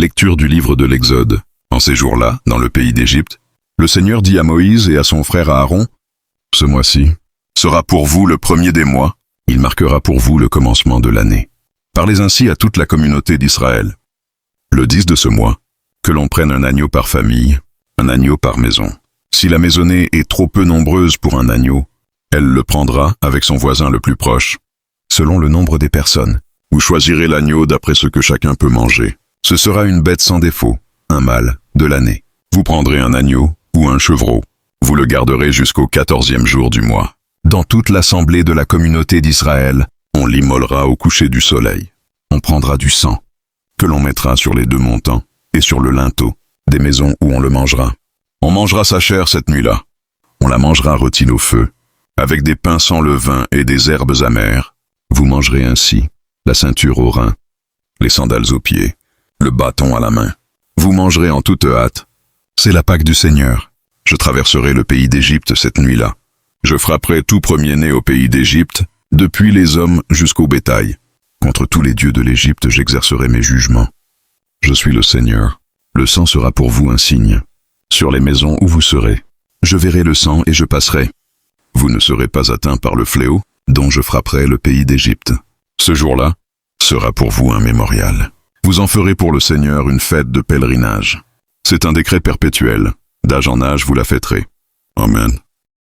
Lecture du livre de l'Exode. En ces jours-là, dans le pays d'Égypte, le Seigneur dit à Moïse et à son frère Aaron, « Ce mois-ci sera pour vous le premier des mois, il marquera pour vous le commencement de l'année. Parlez ainsi à toute la communauté d'Israël. Le 10 de ce mois, que l'on prenne un agneau par famille, un agneau par maison. Si la maisonnée est trop peu nombreuse pour un agneau, elle le prendra avec son voisin le plus proche, selon le nombre des personnes. Vous choisirez l'agneau d'après ce que chacun peut manger. Ce sera une bête sans défaut, un mâle de l'année. Vous prendrez un agneau ou un chevreau. Vous le garderez jusqu'au 14e jour du mois. Dans toute l'assemblée de la communauté d'Israël, on l'immolera au coucher du soleil. On prendra du sang, que l'on mettra sur les deux montants et sur le linteau des maisons où on le mangera. On mangera sa chair cette nuit-là. On la mangera rôtie au feu, avec des pains sans levain et des herbes amères. Vous mangerez ainsi la ceinture aux reins, les sandales aux pieds, le bâton à la main. Vous mangerez en toute hâte. C'est la Pâque du Seigneur. Je traverserai le pays d'Égypte cette nuit-là. Je frapperai tout premier-né au pays d'Égypte, depuis les hommes jusqu'au bétail. Contre tous les dieux de l'Égypte, j'exercerai mes jugements. Je suis le Seigneur. Le sang sera pour vous un signe. Sur les maisons où vous serez, je verrai le sang et je passerai. Vous ne serez pas atteints par le fléau, dont je frapperai le pays d'Égypte. Ce jour-là sera pour vous un mémorial. Vous en ferez pour le Seigneur une fête de pèlerinage. C'est un décret perpétuel. D'âge en âge, vous la fêterez. Amen.